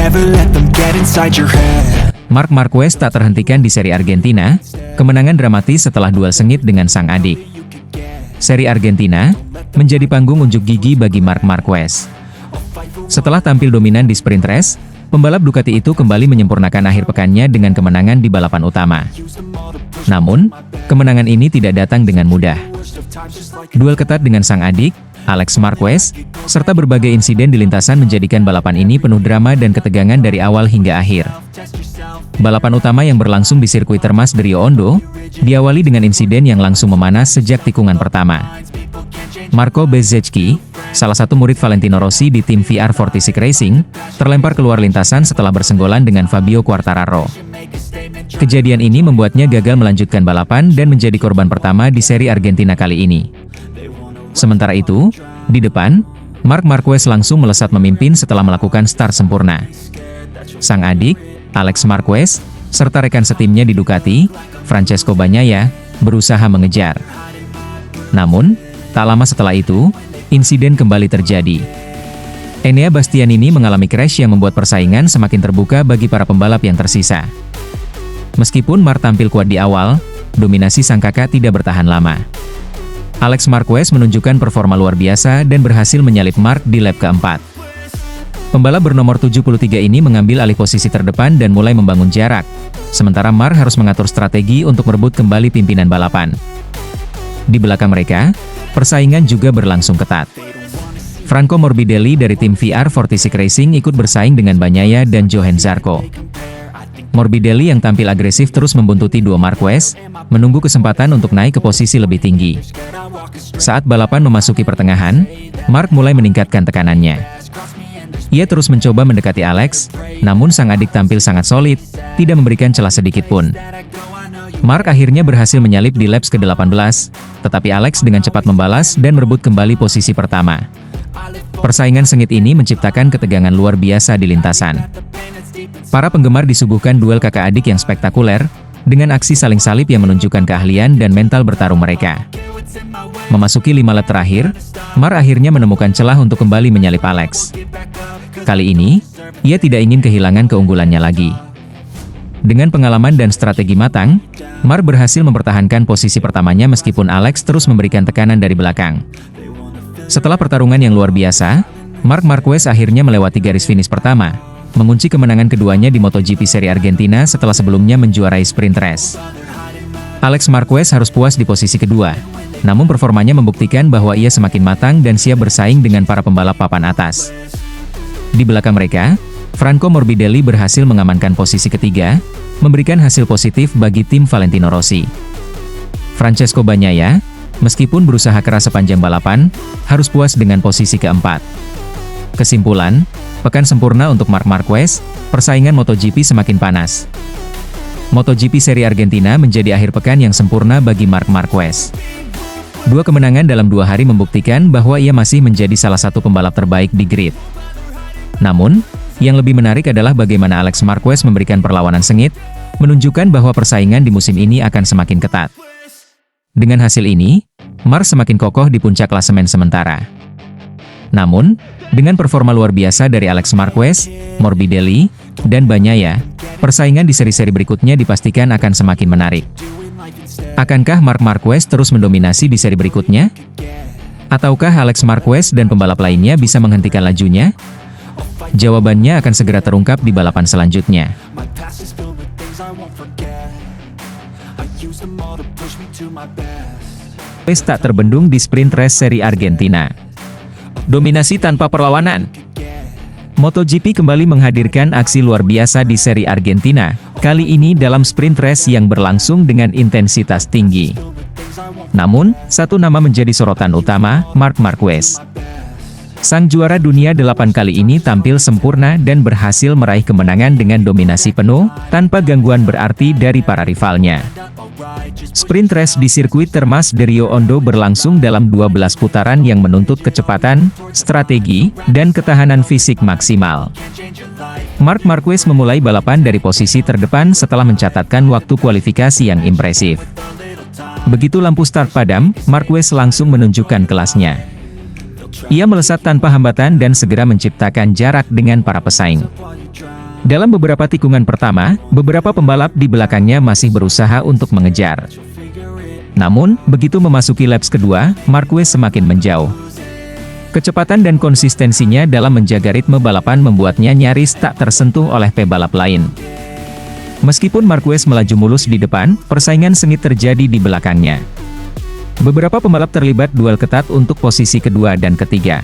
never let them get inside your head. Marc Marquez tak terhentikan di seri Argentina, kemenangan dramatis setelah duel sengit dengan sang adik. Seri Argentina menjadi panggung unjuk gigi bagi Marc Marquez. Setelah tampil dominan di sprint race, pembalap Ducati itu kembali menyempurnakan akhir pekannya dengan kemenangan di balapan utama. Namun, kemenangan ini tidak datang dengan mudah. Duel ketat dengan sang adik, Alex Marquez, serta berbagai insiden di lintasan menjadikan balapan ini penuh drama dan ketegangan dari awal hingga akhir. Balapan utama yang berlangsung di sirkuit Termas de Rio Hondo, diawali dengan insiden yang langsung memanas sejak tikungan pertama. Marco Bezzecchi, salah satu murid Valentino Rossi di tim VR46 Racing, terlempar keluar lintasan setelah bersenggolan dengan Fabio Quartararo. Kejadian ini membuatnya gagal melanjutkan balapan dan menjadi korban pertama di seri Argentina kali ini. Sementara itu, di depan, Marc Marquez langsung melesat memimpin setelah melakukan start sempurna. Sang adik, Alex Marquez, serta rekan setimnya di Ducati, Francesco Bagnaia, berusaha mengejar. Namun, tak lama setelah itu, insiden kembali terjadi. Enea Bastianini mengalami crash yang membuat persaingan semakin terbuka bagi para pembalap yang tersisa. Meskipun Marc tampil kuat di awal, dominasi sang kakak tidak bertahan lama. Alex Marquez menunjukkan performa luar biasa dan berhasil menyalip Marc di lap keempat. Pembalap bernomor 73 ini mengambil alih posisi terdepan dan mulai membangun jarak, sementara Marc harus mengatur strategi untuk merebut kembali pimpinan balapan. Di belakang mereka, persaingan juga berlangsung ketat. Franco Morbidelli dari tim VR46 Racing ikut bersaing dengan Bagnaia dan Johann Zarco. Morbidelli yang tampil agresif terus membuntuti duo Marquez, menunggu kesempatan untuk naik ke posisi lebih tinggi. Saat balapan memasuki pertengahan, Marc mulai meningkatkan tekanannya. Ia terus mencoba mendekati Alex, namun sang adik tampil sangat solid, tidak memberikan celah sedikit pun. Marc akhirnya berhasil menyalip di laps ke-18, tetapi Alex dengan cepat membalas dan merebut kembali posisi pertama. Persaingan sengit ini menciptakan ketegangan luar biasa di lintasan. Para penggemar disuguhkan duel kakak adik yang spektakuler, dengan aksi saling salip yang menunjukkan keahlian dan mental bertarung mereka. Memasuki 5 lap terakhir, Marc akhirnya menemukan celah untuk kembali menyalip Alex. Kali ini, ia tidak ingin kehilangan keunggulannya lagi. Dengan pengalaman dan strategi matang, Marc berhasil mempertahankan posisi pertamanya meskipun Alex terus memberikan tekanan dari belakang. Setelah pertarungan yang luar biasa, Marc Marquez akhirnya melewati garis finish pertama, mengunci kemenangan keduanya di MotoGP seri Argentina setelah sebelumnya menjuarai sprint race. Alex Marquez harus puas di posisi kedua, namun performanya membuktikan bahwa ia semakin matang dan siap bersaing dengan para pembalap papan atas. Di belakang mereka, Franco Morbidelli berhasil mengamankan posisi ketiga, memberikan hasil positif bagi tim Valentino Rossi. Francesco Bagnaia, meskipun berusaha keras sepanjang balapan, harus puas dengan posisi keempat. Kesimpulan, pekan sempurna untuk Marc Marquez, persaingan MotoGP semakin panas. MotoGP seri Argentina menjadi akhir pekan yang sempurna bagi Marc Marquez. Dua kemenangan dalam 2 hari membuktikan bahwa ia masih menjadi salah satu pembalap terbaik di grid. Namun, yang lebih menarik adalah bagaimana Alex Marquez memberikan perlawanan sengit, menunjukkan bahwa persaingan di musim ini akan semakin ketat. Dengan hasil ini, Marc semakin kokoh di puncak klasemen sementara. Namun, dengan performa luar biasa dari Alex Marquez, Morbidelli, dan Bagnaia, persaingan di seri-seri berikutnya dipastikan akan semakin menarik. Akankah Marc Marquez terus mendominasi di seri berikutnya? Ataukah Alex Marquez dan pembalap lainnya bisa menghentikan lajunya? Jawabannya akan segera terungkap di balapan selanjutnya. Tak terbendung di sprint race seri Argentina. Dominasi tanpa perlawanan. MotoGP kembali menghadirkan aksi luar biasa di seri Argentina, kali ini dalam sprint race yang berlangsung dengan intensitas tinggi. Namun, satu nama menjadi sorotan utama, Marc Marquez. Sang juara dunia 8 kali ini tampil sempurna dan berhasil meraih kemenangan dengan dominasi penuh, tanpa gangguan berarti dari para rivalnya. Sprint race di sirkuit Termas de Rio Hondo berlangsung dalam 12 putaran yang menuntut kecepatan, strategi, dan ketahanan fisik maksimal. Marc Marquez memulai balapan dari posisi terdepan setelah mencatatkan waktu kualifikasi yang impresif. Begitu lampu start padam, Marquez langsung menunjukkan kelasnya. Ia melesat tanpa hambatan dan segera menciptakan jarak dengan para pesaing. Dalam beberapa tikungan pertama, beberapa pembalap di belakangnya masih berusaha untuk mengejar. Namun, begitu memasuki laps kedua, Marquez semakin menjauh. Kecepatan dan konsistensinya dalam menjaga ritme balapan membuatnya nyaris tak tersentuh oleh pebalap lain. Meskipun Marquez melaju mulus di depan, persaingan sengit terjadi di belakangnya. Beberapa pembalap terlibat duel ketat untuk posisi kedua dan ketiga.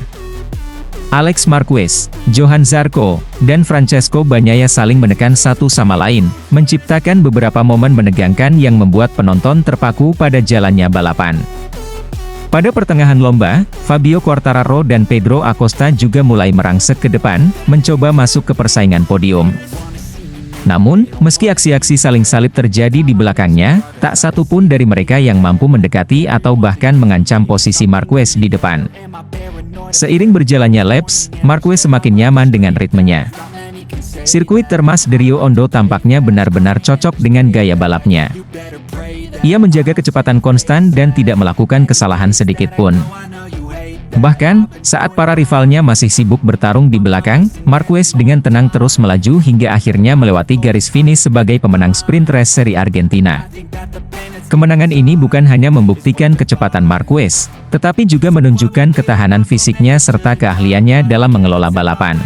Alex Marquez, Johann Zarco, dan Francesco Bagnaia saling menekan satu sama lain, menciptakan beberapa momen menegangkan yang membuat penonton terpaku pada jalannya balapan. Pada pertengahan lomba, Fabio Quartararo dan Pedro Acosta juga mulai merangsek ke depan, mencoba masuk ke persaingan podium. Namun, meski aksi-aksi saling salib terjadi di belakangnya, tak satu pun dari mereka yang mampu mendekati atau bahkan mengancam posisi Marquez di depan. Seiring berjalannya laps, Marquez semakin nyaman dengan ritmenya. Sirkuit Termas de Rio Hondo tampaknya benar-benar cocok dengan gaya balapnya. Ia menjaga kecepatan konstan dan tidak melakukan kesalahan sedikit pun. Bahkan, saat para rivalnya masih sibuk bertarung di belakang, Marquez dengan tenang terus melaju hingga akhirnya melewati garis finish sebagai pemenang sprint race seri Argentina. Kemenangan ini bukan hanya membuktikan kecepatan Marquez, tetapi juga menunjukkan ketahanan fisiknya serta keahliannya dalam mengelola balapan.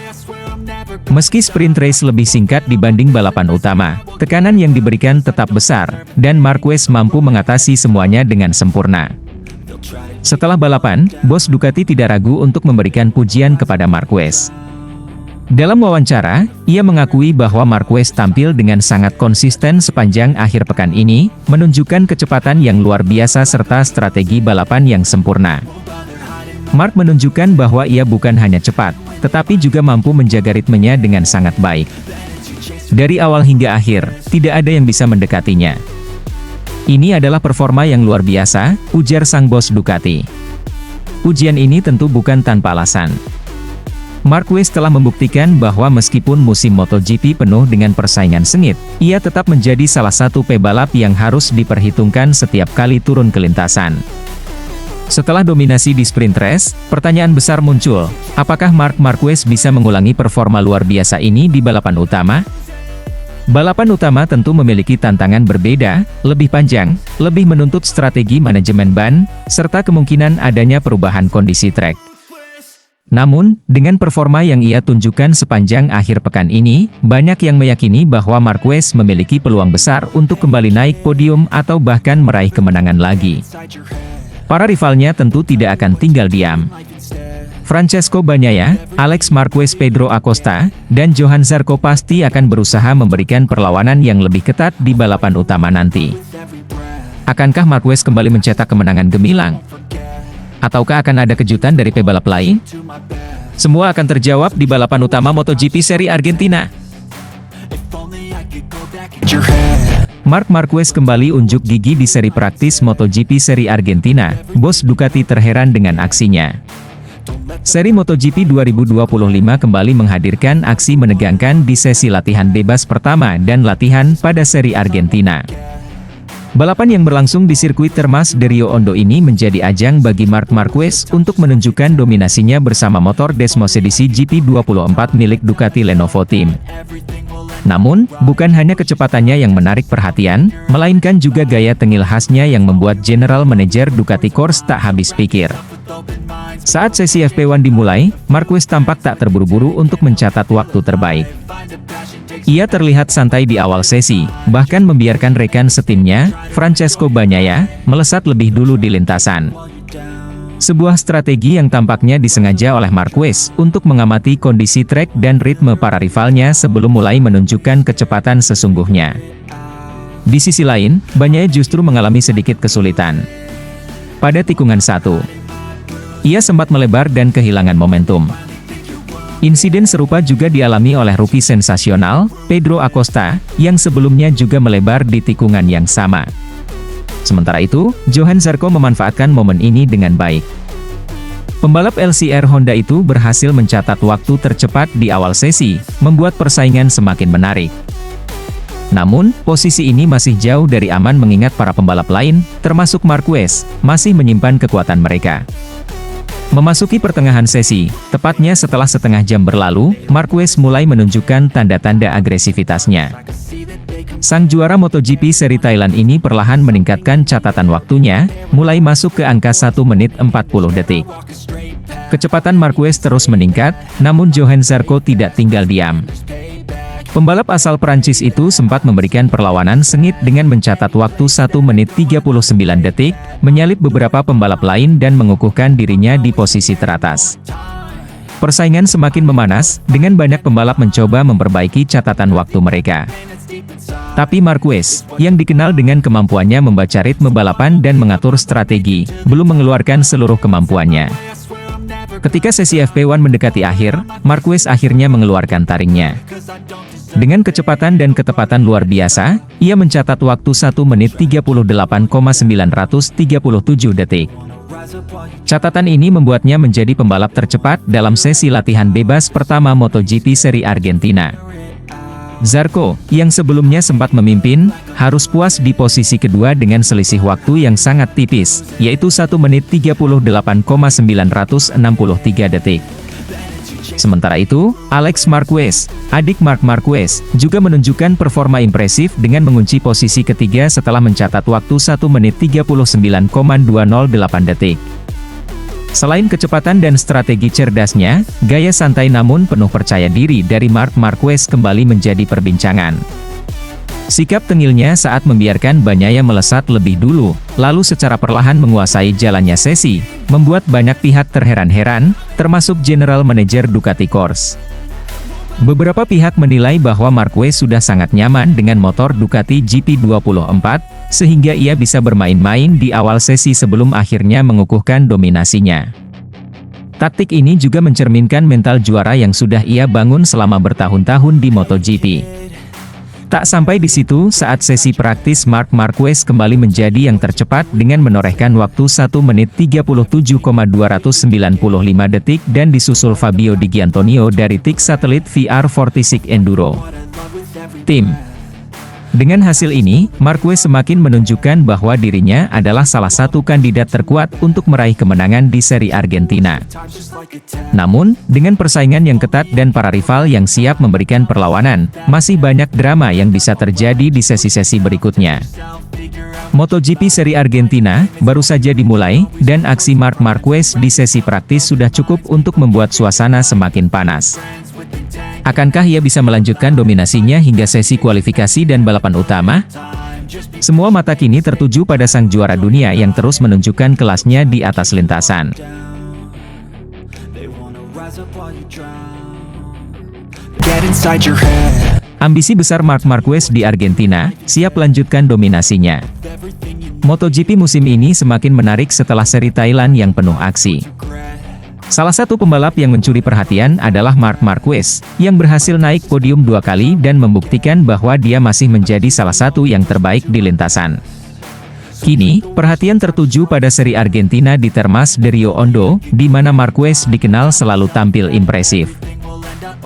Meski sprint race lebih singkat dibanding balapan utama, tekanan yang diberikan tetap besar, dan Marquez mampu mengatasi semuanya dengan sempurna. Setelah balapan, bos Ducati tidak ragu untuk memberikan pujian kepada Marquez. Dalam wawancara, ia mengakui bahwa Marquez tampil dengan sangat konsisten sepanjang akhir pekan ini, menunjukkan kecepatan yang luar biasa serta strategi balapan yang sempurna. Mark menunjukkan bahwa ia bukan hanya cepat, tetapi juga mampu menjaga ritmenya dengan sangat baik. Dari awal hingga akhir, tidak ada yang bisa mendekatinya. Ini adalah performa yang luar biasa, ujar sang bos Ducati. Pujian ini tentu bukan tanpa alasan. Marquez telah membuktikan bahwa meskipun musim MotoGP penuh dengan persaingan sengit, ia tetap menjadi salah satu pebalap yang harus diperhitungkan setiap kali turun ke lintasan. Setelah dominasi di sprint race, pertanyaan besar muncul, apakah Marc Marquez bisa mengulangi performa luar biasa ini di balapan utama? Balapan utama tentu memiliki tantangan berbeda, lebih panjang, lebih menuntut strategi manajemen ban, serta kemungkinan adanya perubahan kondisi trek. Namun, dengan performa yang ia tunjukkan sepanjang akhir pekan ini, banyak yang meyakini bahwa Marquez memiliki peluang besar untuk kembali naik podium atau bahkan meraih kemenangan lagi. Para rivalnya tentu tidak akan tinggal diam. Francesco Bagnaia, Alex Marquez, Pedro Acosta, dan Johann Zarco pasti akan berusaha memberikan perlawanan yang lebih ketat di balapan utama nanti. Akankah Marquez kembali mencetak kemenangan gemilang? Ataukah akan ada kejutan dari pebalap lain? Semua akan terjawab di balapan utama MotoGP seri Argentina. Marc Marquez kembali unjuk gigi di seri praktis MotoGP seri Argentina. Bos Ducati terheran dengan aksinya. Seri MotoGP 2025 kembali menghadirkan aksi menegangkan di sesi latihan bebas pertama dan latihan pada seri Argentina. Balapan yang berlangsung di sirkuit Termas de Rio Hondo ini menjadi ajang bagi Marc Marquez untuk menunjukkan dominasinya bersama motor Desmosedici GP24 milik Ducati Lenovo Team. Namun, bukan hanya kecepatannya yang menarik perhatian, melainkan juga gaya tengil khasnya yang membuat General Manager Ducati Corse tak habis pikir. Saat sesi FP1 dimulai, Marquez tampak tak terburu-buru untuk mencatat waktu terbaik. Ia terlihat santai di awal sesi, bahkan membiarkan rekan setimnya, Francesco Bagnaia, melesat lebih dulu di lintasan. Sebuah strategi yang tampaknya disengaja oleh Marquez untuk mengamati kondisi trek dan ritme para rivalnya sebelum mulai menunjukkan kecepatan sesungguhnya. Di sisi lain, Bagnaia justru mengalami sedikit kesulitan. Pada tikungan 1, ia sempat melebar dan kehilangan momentum. Insiden serupa juga dialami oleh rookie sensasional, Pedro Acosta, yang sebelumnya juga melebar di tikungan yang sama. Sementara itu, Johann Zarco memanfaatkan momen ini dengan baik. Pembalap LCR Honda itu berhasil mencatat waktu tercepat di awal sesi, membuat persaingan semakin menarik. Namun, posisi ini masih jauh dari aman mengingat para pembalap lain, termasuk Marquez, masih menyimpan kekuatan mereka. Memasuki pertengahan sesi, tepatnya setelah setengah jam berlalu, Marquez mulai menunjukkan tanda-tanda agresivitasnya. Sang juara MotoGP seri Thailand ini perlahan meningkatkan catatan waktunya, mulai masuk ke angka 1 menit 40 detik. Kecepatan Marquez terus meningkat, namun Johan Zarco tidak tinggal diam. Pembalap asal Prancis itu sempat memberikan perlawanan sengit dengan mencatat waktu 1 menit 39 detik, menyalip beberapa pembalap lain dan mengukuhkan dirinya di posisi teratas. Persaingan semakin memanas, dengan banyak pembalap mencoba memperbaiki catatan waktu mereka. Tapi Marquez, yang dikenal dengan kemampuannya membaca ritme balapan dan mengatur strategi, belum mengeluarkan seluruh kemampuannya. Ketika sesi FP1 mendekati akhir, Marquez akhirnya mengeluarkan taringnya. Dengan kecepatan dan ketepatan luar biasa, ia mencatat waktu 1 menit 38,937 detik. Catatan ini membuatnya menjadi pembalap tercepat dalam sesi latihan bebas pertama MotoGP seri Argentina. Zarco, yang sebelumnya sempat memimpin, harus puas di posisi kedua dengan selisih waktu yang sangat tipis, yaitu 1 menit 38,963 detik. Sementara itu, Alex Marquez, adik Marc Marquez, juga menunjukkan performa impresif dengan mengunci posisi ketiga setelah mencatat waktu 1 menit 39,208 detik. Selain kecepatan dan strategi cerdasnya, gaya santai namun penuh percaya diri dari Marc Marquez kembali menjadi perbincangan. Sikap tengilnya saat membiarkan Bagnaia melesat lebih dulu, lalu secara perlahan menguasai jalannya sesi, membuat banyak pihak terheran-heran, termasuk General Manager Ducati Corse. Beberapa pihak menilai bahwa Marquez sudah sangat nyaman dengan motor Ducati GP24, sehingga ia bisa bermain-main di awal sesi sebelum akhirnya mengukuhkan dominasinya. Taktik ini juga mencerminkan mental juara yang sudah ia bangun selama bertahun-tahun di MotoGP. Tak sampai di situ, saat sesi praktis Marc Marquez kembali menjadi yang tercepat dengan menorehkan waktu 1 menit 37,295 detik dan disusul Fabio Di Giannantonio dari tim satelit VR46 Enduro Team. Dengan hasil ini, Marquez semakin menunjukkan bahwa dirinya adalah salah satu kandidat terkuat untuk meraih kemenangan di seri Argentina. Namun, dengan persaingan yang ketat dan para rival yang siap memberikan perlawanan, masih banyak drama yang bisa terjadi di sesi-sesi berikutnya. MotoGP seri Argentina baru saja dimulai, dan aksi Marc Marquez di sesi praktis sudah cukup untuk membuat suasana semakin panas. Akankah ia bisa melanjutkan dominasinya hingga sesi kualifikasi dan balapan utama? Semua mata kini tertuju pada sang juara dunia yang terus menunjukkan kelasnya di atas lintasan. Get inside your head. Ambisi besar Marc Marquez di Argentina, siap lanjutkan dominasinya. MotoGP musim ini semakin menarik setelah seri Thailand yang penuh aksi. Salah satu pembalap yang mencuri perhatian adalah Marc Marquez, yang berhasil naik podium 2 kali dan membuktikan bahwa dia masih menjadi salah satu yang terbaik di lintasan. Kini, perhatian tertuju pada seri Argentina di Termas de Rio Hondo, di mana Marquez dikenal selalu tampil impresif.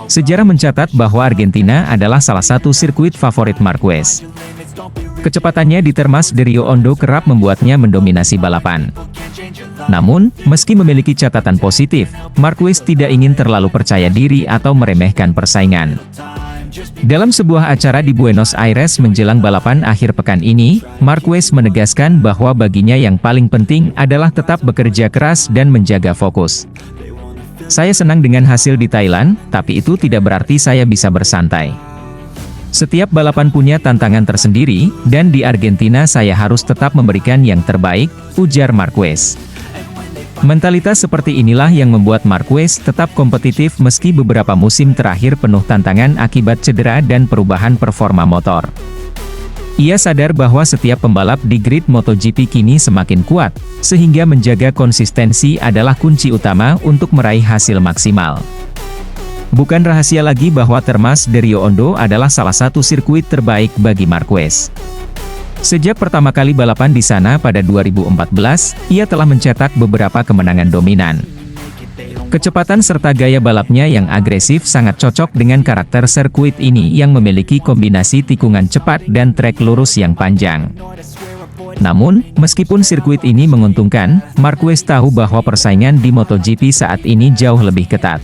Sejarah mencatat bahwa Argentina adalah salah satu sirkuit favorit Marquez. Kecepatannya di Termas de Rio Hondo kerap membuatnya mendominasi balapan. Namun, meski memiliki catatan positif, Marquez tidak ingin terlalu percaya diri atau meremehkan persaingan. Dalam sebuah acara di Buenos Aires menjelang balapan akhir pekan ini, Marquez menegaskan bahwa baginya yang paling penting adalah tetap bekerja keras dan menjaga fokus. Saya senang dengan hasil di Thailand, tapi itu tidak berarti saya bisa bersantai. Setiap balapan punya tantangan tersendiri, dan di Argentina saya harus tetap memberikan yang terbaik, ujar Marquez. Mentalitas seperti inilah yang membuat Marquez tetap kompetitif meski beberapa musim terakhir penuh tantangan akibat cedera dan perubahan performa motor. Ia sadar bahwa setiap pembalap di grid MotoGP kini semakin kuat, sehingga menjaga konsistensi adalah kunci utama untuk meraih hasil maksimal. Bukan rahasia lagi bahwa Termas de Rio Hondo adalah salah satu sirkuit terbaik bagi Marquez. Sejak pertama kali balapan di sana pada 2014, ia telah mencetak beberapa kemenangan dominan. Kecepatan serta gaya balapnya yang agresif sangat cocok dengan karakter sirkuit ini yang memiliki kombinasi tikungan cepat dan trek lurus yang panjang. Namun, meskipun sirkuit ini menguntungkan, Marquez tahu bahwa persaingan di MotoGP saat ini jauh lebih ketat.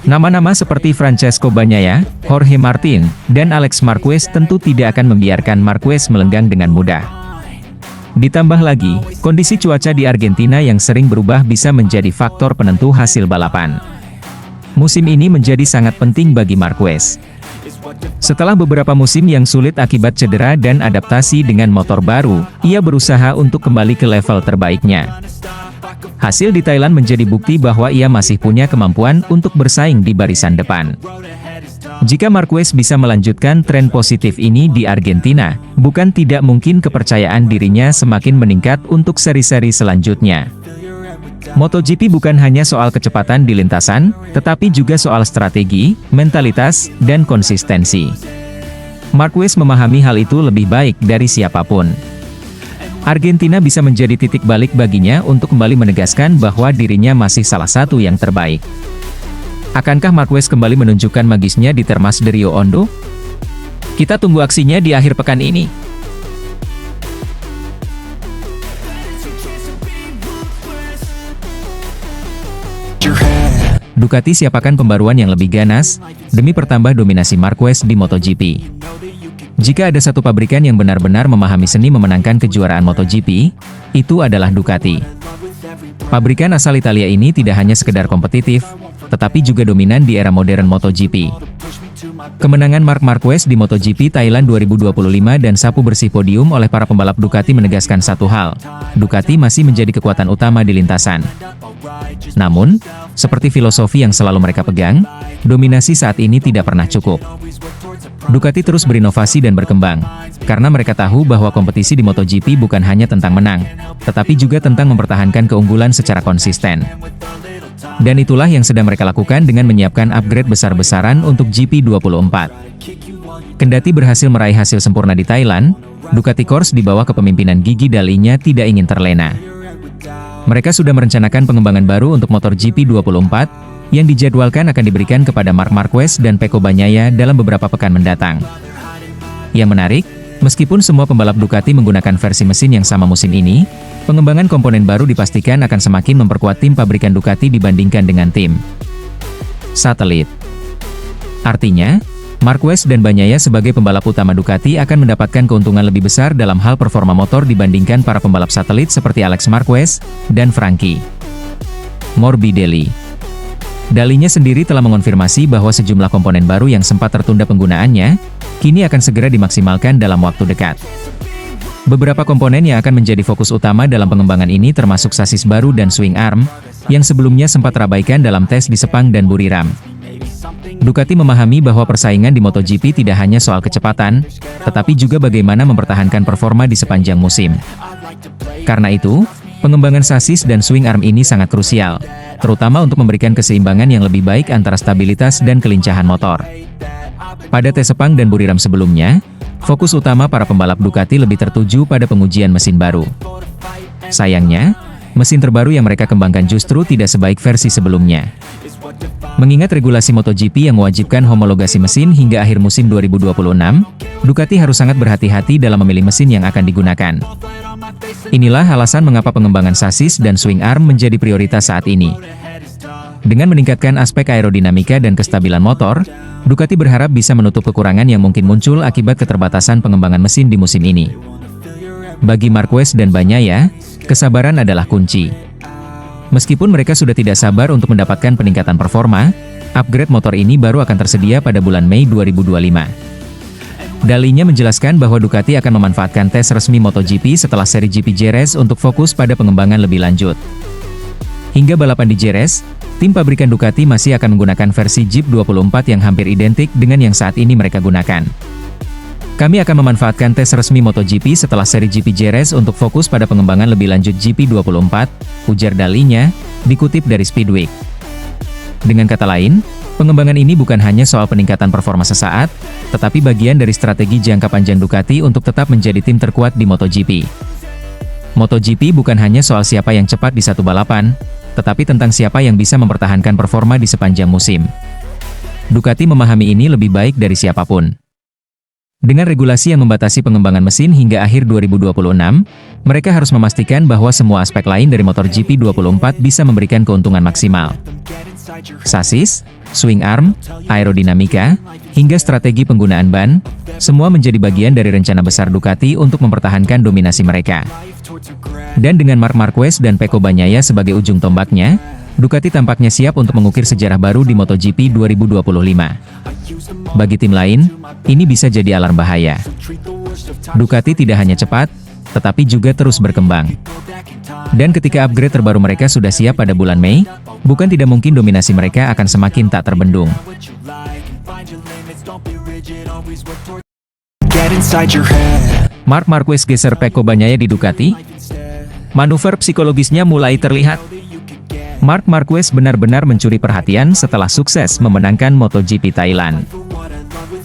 Nama-nama seperti Francesco Bagnaia, Jorge Martin, dan Alex Marquez tentu tidak akan membiarkan Marquez melenggang dengan mudah. Ditambah lagi, kondisi cuaca di Argentina yang sering berubah bisa menjadi faktor penentu hasil balapan. Musim ini menjadi sangat penting bagi Marquez. Setelah beberapa musim yang sulit akibat cedera dan adaptasi dengan motor baru, ia berusaha untuk kembali ke level terbaiknya. Hasil di Thailand menjadi bukti bahwa ia masih punya kemampuan untuk bersaing di barisan depan. Jika Marquez bisa melanjutkan tren positif ini di Argentina, bukan tidak mungkin kepercayaan dirinya semakin meningkat untuk seri-seri selanjutnya. MotoGP bukan hanya soal kecepatan di lintasan, tetapi juga soal strategi, mentalitas, dan konsistensi. Marquez memahami hal itu lebih baik dari siapapun. Argentina bisa menjadi titik balik baginya untuk kembali menegaskan bahwa dirinya masih salah satu yang terbaik. Akankah Marquez kembali menunjukkan magisnya di Termas de Rio Hondo? Kita tunggu aksinya di akhir pekan ini. Ducati siapakan pembaruan yang lebih ganas, demi pertambah dominasi Marquez di MotoGP. Jika ada satu pabrikan yang benar-benar memahami seni memenangkan kejuaraan MotoGP, itu adalah Ducati. Pabrikan asal Italia ini tidak hanya sekedar kompetitif, tetapi juga dominan di era modern MotoGP. Kemenangan Marc Marquez di MotoGP Thailand 2025 dan sapu bersih podium oleh para pembalap Ducati menegaskan satu hal, Ducati masih menjadi kekuatan utama di lintasan. Namun, seperti filosofi yang selalu mereka pegang, dominasi saat ini tidak pernah cukup. Ducati terus berinovasi dan berkembang, karena mereka tahu bahwa kompetisi di MotoGP bukan hanya tentang menang, tetapi juga tentang mempertahankan keunggulan secara konsisten. Dan itulah yang sedang mereka lakukan dengan menyiapkan upgrade besar-besaran untuk GP24. Kendati berhasil meraih hasil sempurna di Thailand, Ducati Corse di bawah kepemimpinan Gigi Dall'Igna tidak ingin terlena. Mereka sudah merencanakan pengembangan baru untuk motor GP24, yang dijadwalkan akan diberikan kepada Marc Marquez dan Pecco Bagnaia dalam beberapa pekan mendatang. Yang menarik, meskipun semua pembalap Ducati menggunakan versi mesin yang sama musim ini, pengembangan komponen baru dipastikan akan semakin memperkuat tim pabrikan Ducati dibandingkan dengan tim satelit. Artinya, Marquez dan Bagnaia sebagai pembalap utama Ducati akan mendapatkan keuntungan lebih besar dalam hal performa motor dibandingkan para pembalap satelit seperti Alex Marquez dan Frankie Morbidelli. Dall'Igna sendiri telah mengonfirmasi bahwa sejumlah komponen baru yang sempat tertunda penggunaannya, kini akan segera dimaksimalkan dalam waktu dekat. Beberapa komponen yang akan menjadi fokus utama dalam pengembangan ini termasuk sasis baru dan swing arm, yang sebelumnya sempat terabaikan dalam tes di Sepang dan Buriram. Ducati memahami bahwa persaingan di MotoGP tidak hanya soal kecepatan, tetapi juga bagaimana mempertahankan performa di sepanjang musim. Karena itu, pengembangan sasis dan swing arm ini sangat krusial, terutama untuk memberikan keseimbangan yang lebih baik antara stabilitas dan kelincahan motor. Pada tes Sepang dan Buriram sebelumnya, fokus utama para pembalap Ducati lebih tertuju pada pengujian mesin baru. Sayangnya, mesin terbaru yang mereka kembangkan justru tidak sebaik versi sebelumnya. Mengingat regulasi MotoGP yang mewajibkan homologasi mesin hingga akhir musim 2026, Ducati harus sangat berhati-hati dalam memilih mesin yang akan digunakan. Inilah alasan mengapa pengembangan sasis dan swing arm menjadi prioritas saat ini. Dengan meningkatkan aspek aerodinamika dan kestabilan motor, Ducati berharap bisa menutup kekurangan yang mungkin muncul akibat keterbatasan pengembangan mesin di musim ini. Bagi Marquez dan Bagnaia, kesabaran adalah kunci. Meskipun mereka sudah tidak sabar untuk mendapatkan peningkatan performa, upgrade motor ini baru akan tersedia pada bulan Mei 2025. Dall'Igna menjelaskan bahwa Ducati akan memanfaatkan tes resmi MotoGP setelah seri GP Jerez untuk fokus pada pengembangan lebih lanjut. Hingga balapan di Jerez, tim pabrikan Ducati masih akan menggunakan versi Jeep 24 yang hampir identik dengan yang saat ini mereka gunakan. Kami akan memanfaatkan tes resmi MotoGP setelah seri GP Jerez untuk fokus pada pengembangan lebih lanjut GP24, ujar Dall'Igna, dikutip dari Speedweek. Dengan kata lain, pengembangan ini bukan hanya soal peningkatan performa sesaat, tetapi bagian dari strategi jangka panjang Ducati untuk tetap menjadi tim terkuat di MotoGP. MotoGP bukan hanya soal siapa yang cepat di satu balapan, tetapi tentang siapa yang bisa mempertahankan performa di sepanjang musim. Ducati memahami ini lebih baik dari siapapun. Dengan regulasi yang membatasi pengembangan mesin hingga akhir 2026, mereka harus memastikan bahwa semua aspek lain dari motor GP24 bisa memberikan keuntungan maksimal. Sasis, swing arm, aerodinamika, hingga strategi penggunaan ban, semua menjadi bagian dari rencana besar Ducati untuk mempertahankan dominasi mereka. Dan dengan Marc Marquez dan Pecco Bagnaia sebagai ujung tombaknya, Ducati tampaknya siap untuk mengukir sejarah baru di MotoGP 2025. Bagi tim lain, ini bisa jadi alarm bahaya. Ducati tidak hanya cepat, tetapi juga terus berkembang. Dan ketika upgrade terbaru mereka sudah siap pada bulan Mei, bukan tidak mungkin dominasi mereka akan semakin tak terbendung. Marc Marquez geser Pecco Bagnaia di Ducati. Manuver psikologisnya mulai terlihat. Marc Marquez benar-benar mencuri perhatian setelah sukses memenangkan MotoGP Thailand.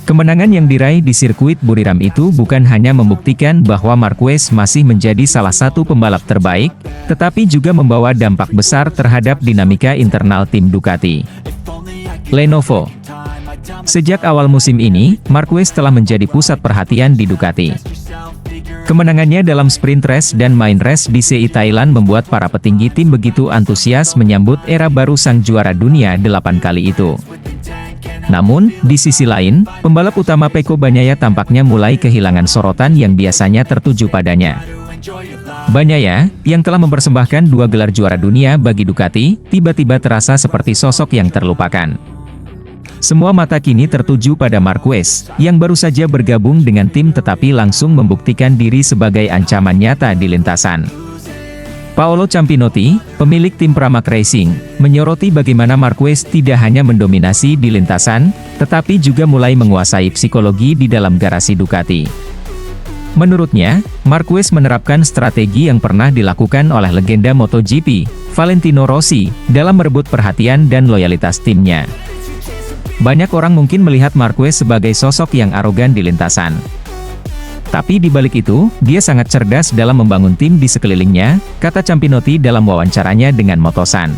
Kemenangan yang diraih di sirkuit Buriram itu bukan hanya membuktikan bahwa Marquez masih menjadi salah satu pembalap terbaik, tetapi juga membawa dampak besar terhadap dinamika internal tim Ducati. Lenovo. Sejak awal musim ini, Marquez telah menjadi pusat perhatian di Ducati. Kemenangannya dalam sprint race dan main race di CI Thailand membuat para petinggi tim begitu antusias menyambut era baru sang juara dunia 8 kali itu. Namun, di sisi lain, pembalap utama Pecco Bagnaia tampaknya mulai kehilangan sorotan yang biasanya tertuju padanya. Bagnaia, yang telah mempersembahkan 2 gelar juara dunia bagi Ducati, tiba-tiba terasa seperti sosok yang terlupakan. Semua mata kini tertuju pada Marquez, yang baru saja bergabung dengan tim tetapi langsung membuktikan diri sebagai ancaman nyata di lintasan. Paolo Campinotti, pemilik tim Pramac Racing, menyoroti bagaimana Marquez tidak hanya mendominasi di lintasan, tetapi juga mulai menguasai psikologi di dalam garasi Ducati. Menurutnya, Marquez menerapkan strategi yang pernah dilakukan oleh legenda MotoGP, Valentino Rossi, dalam merebut perhatian dan loyalitas timnya. Banyak orang mungkin melihat Marquez sebagai sosok yang arogan di lintasan. Tapi di balik itu, dia sangat cerdas dalam membangun tim di sekelilingnya, kata Campinotti dalam wawancaranya dengan Motosan.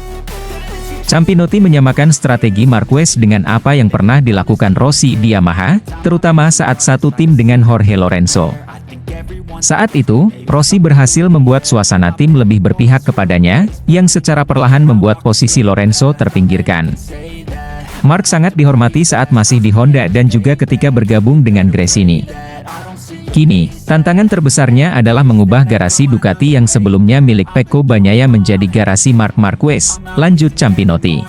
Campinotti menyamakan strategi Marquez dengan apa yang pernah dilakukan Rossi di Yamaha, terutama saat satu tim dengan Jorge Lorenzo. Saat itu, Rossi berhasil membuat suasana tim lebih berpihak kepadanya, yang secara perlahan membuat posisi Lorenzo terpinggirkan. Marc sangat dihormati saat masih di Honda dan juga ketika bergabung dengan Gresini. Kini, tantangan terbesarnya adalah mengubah garasi Ducati yang sebelumnya milik Pecco Bagnaia menjadi garasi Marc Marquez, lanjut Campinotti.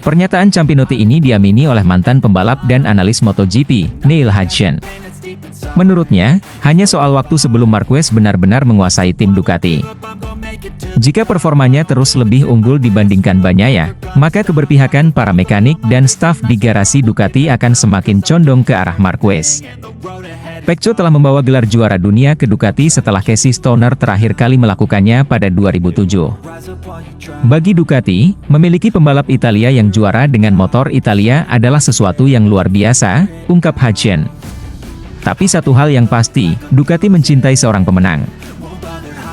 Pernyataan Campinotti ini diamini oleh mantan pembalap dan analis MotoGP, Neil Hodgson. Menurutnya, hanya soal waktu sebelum Marquez benar-benar menguasai tim Ducati. Jika performanya terus lebih unggul dibandingkan Bagnaia, maka keberpihakan para mekanik dan staf di garasi Ducati akan semakin condong ke arah Marquez. Pecco telah membawa gelar juara dunia ke Ducati setelah Casey Stoner terakhir kali melakukannya pada 2007. Bagi Ducati, memiliki pembalap Italia yang juara dengan motor Italia adalah sesuatu yang luar biasa, ungkap Hodgson. Tapi satu hal yang pasti, Ducati mencintai seorang pemenang.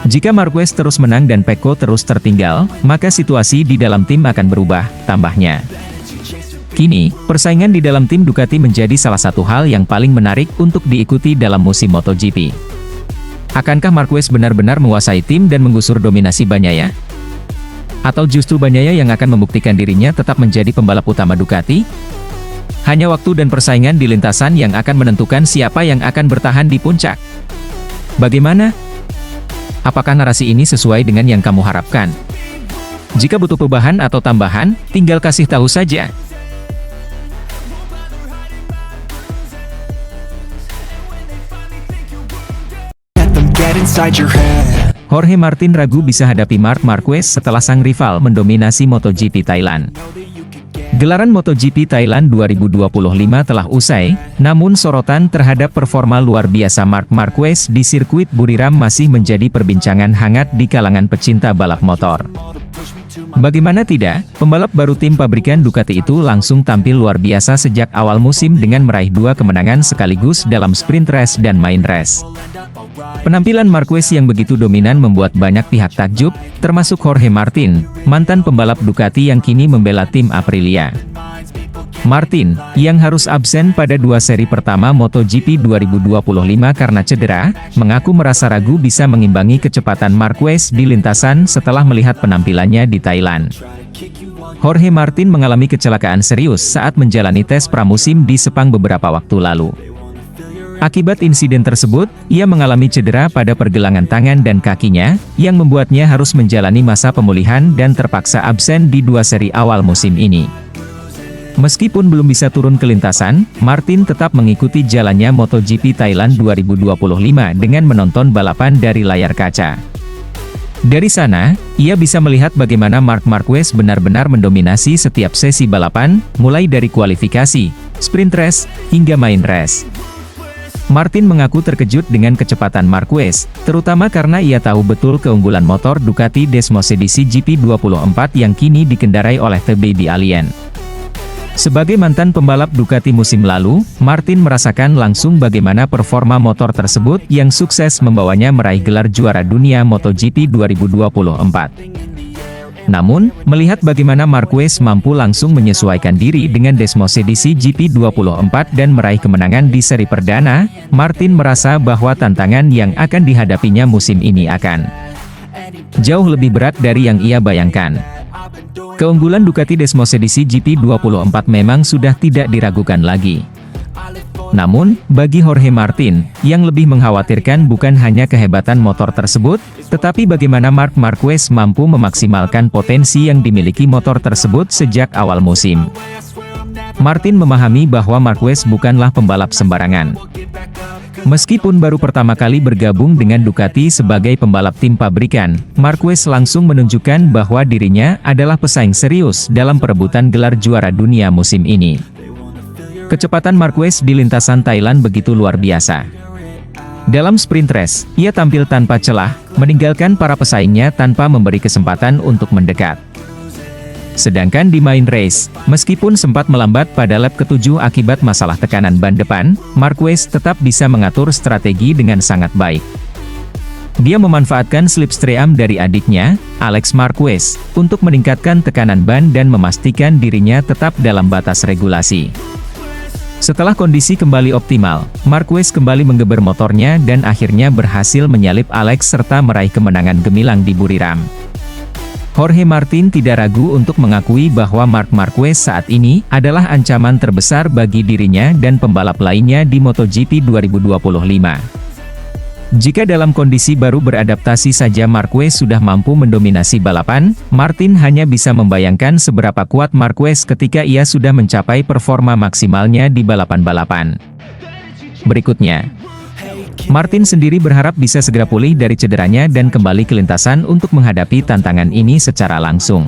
Jika Marquez terus menang dan Pecco terus tertinggal, maka situasi di dalam tim akan berubah, tambahnya. Kini, persaingan di dalam tim Ducati menjadi salah satu hal yang paling menarik untuk diikuti dalam musim MotoGP. Akankah Marquez benar-benar menguasai tim dan menggusur dominasi Bagnaia? Atau justru Bagnaia yang akan membuktikan dirinya tetap menjadi pembalap utama Ducati? Hanya waktu dan persaingan di lintasan yang akan menentukan siapa yang akan bertahan di puncak. Bagaimana? Apakah narasi ini sesuai dengan yang kamu harapkan? Jika butuh perubahan atau tambahan, tinggal kasih tahu saja. Jorge Martin ragu bisa hadapi Marc Marquez setelah sang rival mendominasi MotoGP Thailand. Gelaran MotoGP Thailand 2025 telah usai, namun sorotan terhadap performa luar biasa Marc Marquez di sirkuit Buriram masih menjadi perbincangan hangat di kalangan pecinta balap motor. Bagaimana tidak, pembalap baru tim pabrikan Ducati itu langsung tampil luar biasa sejak awal musim dengan meraih 2 kemenangan sekaligus dalam sprint race dan main race. Penampilan Marquez yang begitu dominan membuat banyak pihak takjub, termasuk Jorge Martin, mantan pembalap Ducati yang kini membela tim Aprilia. Martin, yang harus absen pada 2 seri pertama MotoGP 2025 karena cedera, mengaku merasa ragu bisa mengimbangi kecepatan Marquez di lintasan setelah melihat penampilannya di Thailand. Jorge Martin mengalami kecelakaan serius saat menjalani tes pramusim di Sepang beberapa waktu lalu. Akibat insiden tersebut, ia mengalami cedera pada pergelangan tangan dan kakinya, yang membuatnya harus menjalani masa pemulihan dan terpaksa absen di 2 seri awal musim ini. Meskipun belum bisa turun ke lintasan, Martin tetap mengikuti jalannya MotoGP Thailand 2025 dengan menonton balapan dari layar kaca. Dari sana, ia bisa melihat bagaimana Marc Marquez benar-benar mendominasi setiap sesi balapan, mulai dari kualifikasi, sprint race, hingga main race. Martin mengaku terkejut dengan kecepatan Marquez, terutama karena ia tahu betul keunggulan motor Ducati Desmosedici GP24 yang kini dikendarai oleh The Baby Alien. Sebagai mantan pembalap Ducati musim lalu, Martin merasakan langsung bagaimana performa motor tersebut yang sukses membawanya meraih gelar juara dunia MotoGP 2024. Namun, melihat bagaimana Marquez mampu langsung menyesuaikan diri dengan Desmosedici GP24 dan meraih kemenangan di seri perdana, Martin merasa bahwa tantangan yang akan dihadapinya musim ini akan jauh lebih berat dari yang ia bayangkan. Keunggulan Ducati Desmosedici GP24 memang sudah tidak diragukan lagi. Namun, bagi Jorge Martin, yang lebih mengkhawatirkan bukan hanya kehebatan motor tersebut, tetapi bagaimana Marc Marquez mampu memaksimalkan potensi yang dimiliki motor tersebut sejak awal musim. Martin memahami bahwa Marquez bukanlah pembalap sembarangan. Meskipun baru pertama kali bergabung dengan Ducati sebagai pembalap tim pabrikan, Marquez langsung menunjukkan bahwa dirinya adalah pesaing serius dalam perebutan gelar juara dunia musim ini. Kecepatan Marquez di lintasan Thailand begitu luar biasa. Dalam sprint race, ia tampil tanpa celah, meninggalkan para pesaingnya tanpa memberi kesempatan untuk mendekat. Sedangkan di main race, meskipun sempat melambat pada lap ke-7 akibat masalah tekanan ban depan, Marquez tetap bisa mengatur strategi dengan sangat baik. Dia memanfaatkan slipstream dari adiknya, Alex Marquez, untuk meningkatkan tekanan ban dan memastikan dirinya tetap dalam batas regulasi. Setelah kondisi kembali optimal, Marquez kembali menggeber motornya dan akhirnya berhasil menyalip Alex serta meraih kemenangan gemilang di Buriram. Jorge Martin tidak ragu untuk mengakui bahwa Marc Marquez saat ini adalah ancaman terbesar bagi dirinya dan pembalap lainnya di MotoGP 2025. Jika dalam kondisi baru beradaptasi saja Marquez sudah mampu mendominasi balapan, Martin hanya bisa membayangkan seberapa kuat Marquez ketika ia sudah mencapai performa maksimalnya di balapan-balapan. Berikutnya, Martin sendiri berharap bisa segera pulih dari cederanya dan kembali ke lintasan untuk menghadapi tantangan ini secara langsung.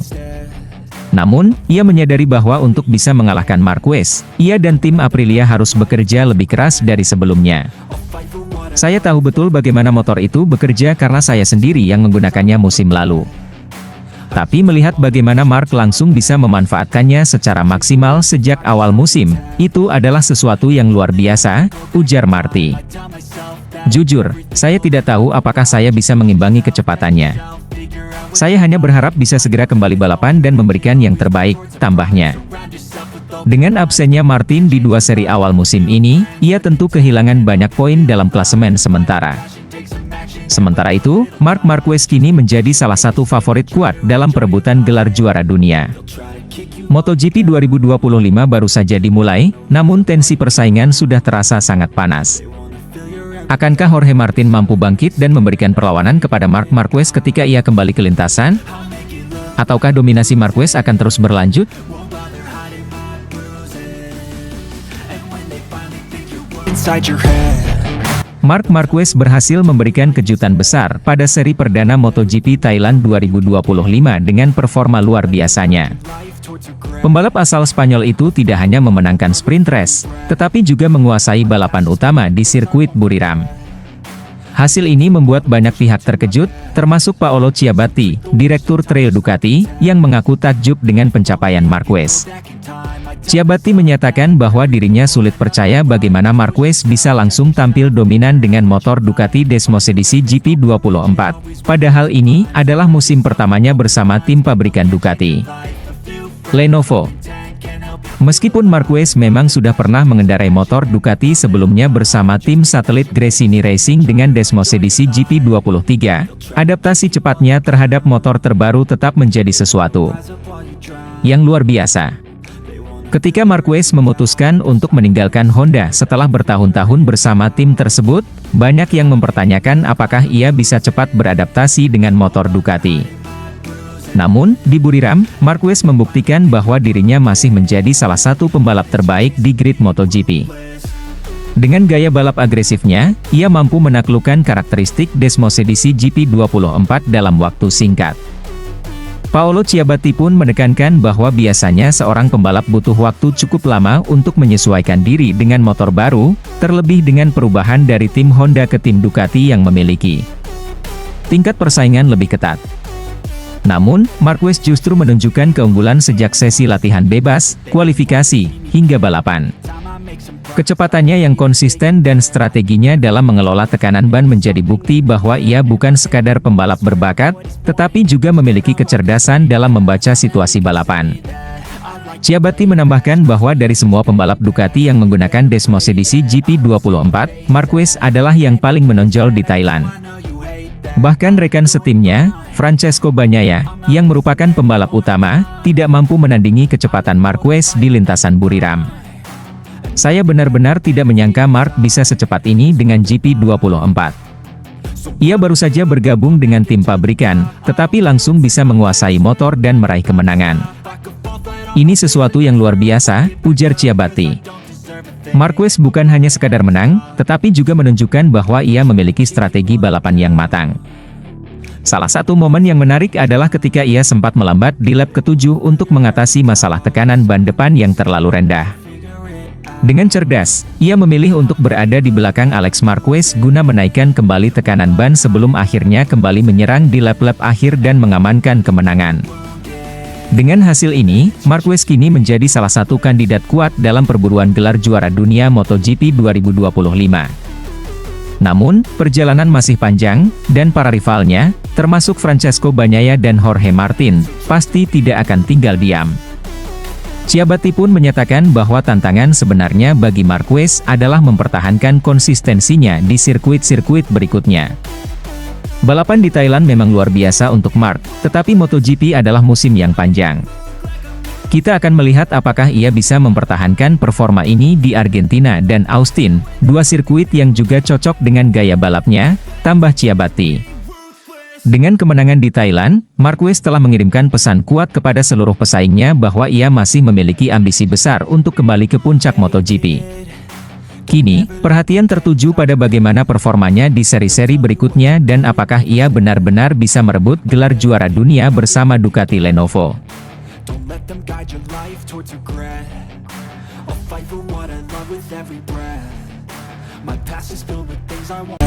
Namun, ia menyadari bahwa untuk bisa mengalahkan Marquez, ia dan tim Aprilia harus bekerja lebih keras dari sebelumnya. Saya tahu betul bagaimana motor itu bekerja karena saya sendiri yang menggunakannya musim lalu. Tapi melihat bagaimana Marc langsung bisa memanfaatkannya secara maksimal sejak awal musim, itu adalah sesuatu yang luar biasa, ujar Martin. Jujur, saya tidak tahu apakah saya bisa mengimbangi kecepatannya. Saya hanya berharap bisa segera kembali balapan dan memberikan yang terbaik, tambahnya. Dengan absennya Martin di 2 seri awal musim ini, ia tentu kehilangan banyak poin dalam klasemen sementara. Sementara itu, Marc Marquez kini menjadi salah satu favorit kuat dalam perebutan gelar juara dunia. MotoGP 2025 baru saja dimulai, namun tensi persaingan sudah terasa sangat panas. Akankah Jorge Martin mampu bangkit dan memberikan perlawanan kepada Marc Marquez ketika ia kembali ke lintasan? Ataukah dominasi Marquez akan terus berlanjut? inside your head. Marc Marquez berhasil memberikan kejutan besar pada seri perdana MotoGP Thailand 2025 dengan performa luar biasanya. Pembalap asal Spanyol itu tidak hanya memenangkan sprint race, tetapi juga menguasai balapan utama di sirkuit Buriram. Hasil ini membuat banyak pihak terkejut, termasuk Paolo Ciabatti, direktur Trail Ducati, yang mengaku takjub dengan pencapaian Marquez. Ciabatti menyatakan bahwa dirinya sulit percaya bagaimana Marquez bisa langsung tampil dominan dengan motor Ducati Desmosedici GP24, padahal ini adalah musim pertamanya bersama tim pabrikan Ducati. Lenovo. Meskipun Marquez memang sudah pernah mengendarai motor Ducati sebelumnya bersama tim satelit Gresini Racing dengan Desmos edisi GP23, adaptasi cepatnya terhadap motor terbaru tetap menjadi sesuatu yang luar biasa. Ketika Marquez memutuskan untuk meninggalkan Honda setelah bertahun-tahun bersama tim tersebut, banyak yang mempertanyakan apakah ia bisa cepat beradaptasi dengan motor Ducati. Namun, di Buriram, Marquez membuktikan bahwa dirinya masih menjadi salah satu pembalap terbaik di grid MotoGP. Dengan gaya balap agresifnya, ia mampu menaklukkan karakteristik Desmos edisi GP24 dalam waktu singkat. Paolo Ciabatti pun menekankan bahwa biasanya seorang pembalap butuh waktu cukup lama untuk menyesuaikan diri dengan motor baru, terlebih dengan perubahan dari tim Honda ke tim Ducati yang memiliki tingkat persaingan lebih ketat. Namun, Marquez justru menunjukkan keunggulan sejak sesi latihan bebas, kualifikasi, hingga balapan. Kecepatannya yang konsisten dan strateginya dalam mengelola tekanan ban menjadi bukti bahwa ia bukan sekadar pembalap berbakat, tetapi juga memiliki kecerdasan dalam membaca situasi balapan. Ciabatti menambahkan bahwa dari semua pembalap Ducati yang menggunakan Desmos edisi GP24, Marquez adalah yang paling menonjol di Thailand. Bahkan rekan setimnya, Francesco Bagnaia, yang merupakan pembalap utama, tidak mampu menandingi kecepatan Marquez di lintasan Buriram. Saya benar-benar tidak menyangka Mark bisa secepat ini dengan GP24. Ia baru saja bergabung dengan tim pabrikan, tetapi langsung bisa menguasai motor dan meraih kemenangan. Ini sesuatu yang luar biasa, ujar Ciabatti. Marquez bukan hanya sekadar menang, tetapi juga menunjukkan bahwa ia memiliki strategi balapan yang matang. Salah satu momen yang menarik adalah ketika ia sempat melambat di lap ke-7 untuk mengatasi masalah tekanan ban depan yang terlalu rendah. Dengan cerdas, ia memilih untuk berada di belakang Alex Marquez guna menaikkan kembali tekanan ban sebelum akhirnya kembali menyerang di lap-lap akhir dan mengamankan kemenangan. Dengan hasil ini, Marquez kini menjadi salah satu kandidat kuat dalam perburuan gelar juara dunia MotoGP 2025. Namun, perjalanan masih panjang, dan para rivalnya, termasuk Francesco Bagnaia dan Jorge Martin, pasti tidak akan tinggal diam. Ciabatti pun menyatakan bahwa tantangan sebenarnya bagi Marquez adalah mempertahankan konsistensinya di sirkuit-sirkuit berikutnya. Balapan di Thailand memang luar biasa untuk Mark, tetapi MotoGP adalah musim yang panjang. Kita akan melihat apakah ia bisa mempertahankan performa ini di Argentina dan Austin, dua sirkuit yang juga cocok dengan gaya balapnya, tambah Ciabatti. Dengan kemenangan di Thailand, Marquez telah mengirimkan pesan kuat kepada seluruh pesaingnya bahwa ia masih memiliki ambisi besar untuk kembali ke puncak MotoGP. Kini, perhatian tertuju pada bagaimana performanya di seri-seri berikutnya dan apakah ia benar-benar bisa merebut gelar juara dunia bersama Ducati Lenovo. Don't let them guide your life towards regret. I'll fight for what I love with every breath. My past is filled with things I want.